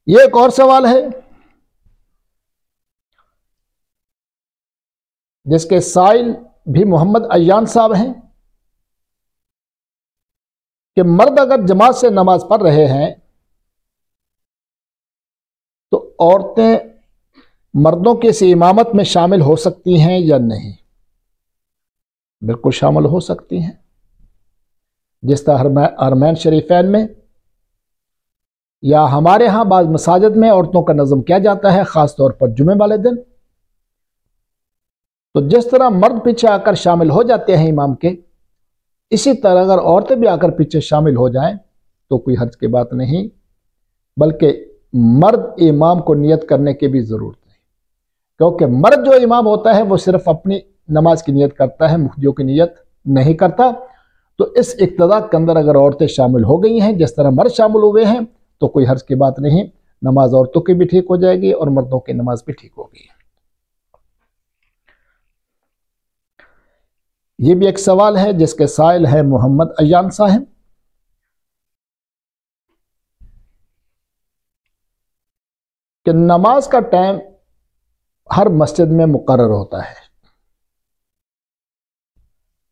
ये एक और सवाल है जिसके साइल भी मोहम्मद अयान साहब हैं कि मर्द अगर जमात से नमाज पढ़ रहे हैं तो औरतें मर्दों की इस इमामत में शामिल हो सकती हैं या नहीं। बिल्कुल शामिल हो सकती हैं। जिस तरह हरमैन शरीफैन में या हमारे यहाँ बाज़ मसाजिद में औरतों का नज़म किया जाता है, ख़ास तौर पर जुमे वाले दिन। तो जिस तरह मर्द पीछे आकर शामिल हो जाते हैं इमाम के, इसी तरह अगर औरतें भी आकर पीछे शामिल हो जाएं तो कोई हर्ज की बात नहीं, बल्कि मर्द इमाम को नियत करने की भी ज़रूरत नहीं, क्योंकि मर्द जो इमाम होता है वो सिर्फ अपनी नमाज की नियत करता है, मुफ्तियों की नियत नहीं करता। तो इस इक्तदा के अंदर अगर औरतें शामिल हो गई हैं जिस तरह मर्द शामिल हुए हैं तो कोई हर्ज की बात नहीं, नमाज औरतों की भी ठीक हो जाएगी और मर्दों की नमाज भी ठीक होगी। ये भी एक सवाल है जिसके साइल है मोहम्मद अयान साहब कि नमाज का टाइम हर मस्जिद में मुकर्रर होता है,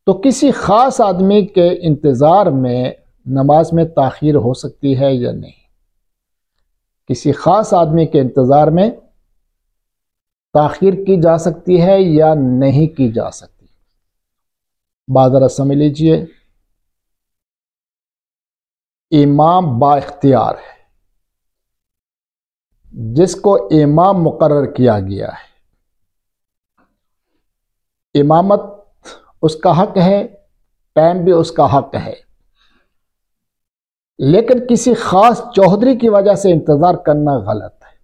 तो किसी खास आदमी के इंतज़ार में नमाज में ताख़ीर हो सकती है या नहीं। किसी खास आदमी के इंतज़ार में ताख़ीर की जा सकती है या नहीं की जा सकती। बाज़ समझ लीजिए, इमाम बाइख्तियार है, जिसको इमाम मुकर्रर किया गया है, इमामत उसका हक है, टाइम भी उसका हक है, लेकिन किसी खास चौधरी की वजह से इंतज़ार करना गलत है।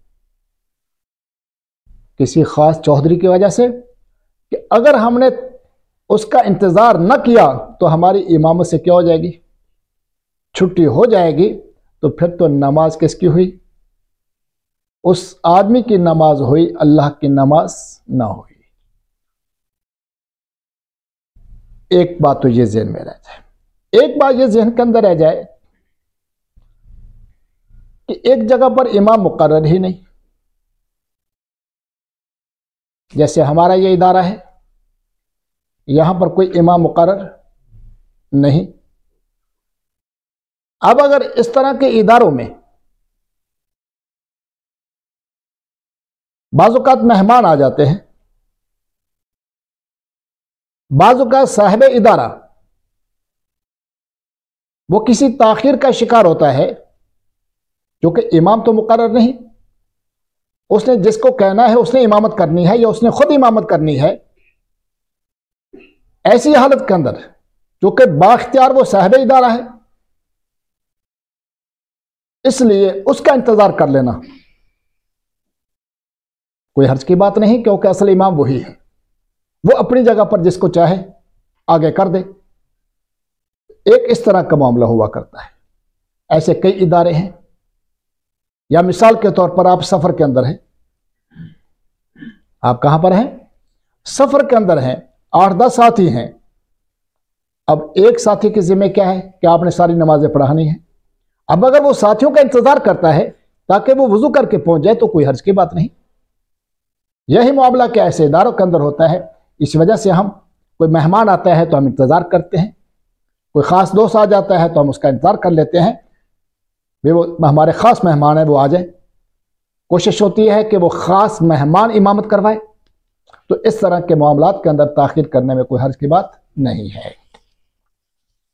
किसी खास चौधरी की वजह से कि अगर हमने उसका इंतज़ार न किया तो हमारी इमामत से क्या हो जाएगी, छुट्टी हो जाएगी। तो फिर तो नमाज किसकी हुई, उस आदमी की नमाज हुई, अल्लाह की नमाज ना हुई। एक बात तो ये ज़हन में रह जाए। एक बात ये ज़हन के अंदर रह जाए कि एक जगह पर इमाम मुकर्रर ही नहीं, जैसे हमारा ये इदारा है, यहां पर कोई इमाम मुकर्रर नहीं। अब अगर इस तरह के इदारों में बाज़-औक़ात मेहमान आ जाते हैं, बाज़-औक़ात साहिब इदारा वो किसी ताख़ीर का शिकार होता है, क्योंकि इमाम तो मुकर्रर नहीं, उसने जिसको कहना है उसने इमामत करनी है या उसने खुद इमामत करनी है। ऐसी हालत के अंदर क्योंकि बाख्तियार वो साहिब इदारा है, इसलिए उसका इंतजार कर लेना कोई हर्ज की बात नहीं, क्योंकि असल इमाम वही है। वो अपनी जगह पर जिसको चाहे आगे कर दे। एक इस तरह का मामला हुआ करता है। ऐसे कई इदारे हैं। या मिसाल के तौर पर आप सफर के अंदर हैं, आप कहां पर हैं, सफर के अंदर हैं, 8-10 साथी हैं। अब एक साथी के जिम्मे क्या है कि आपने सारी नमाजें पढ़ानी है। अब अगर वो साथियों का इंतजार करता है ताकि वो वुजू करके पहुंच जाए तो कोई हर्ज की बात नहीं। यही मामला क्या ऐसे इदारों के अंदर होता है। इस वजह से हम, कोई मेहमान आता है तो हम इंतजार करते हैं, कोई ख़ास दोस्त आ जाता है तो हम उसका इंतजार कर लेते हैं, वे वो हमारे ख़ास मेहमान है वो आ जाए। कोशिश होती है कि वो ख़ास मेहमान इमामत करवाए। तो इस तरह के मामलात के अंदर ताख़ीर करने में कोई हर्ज की बात नहीं है।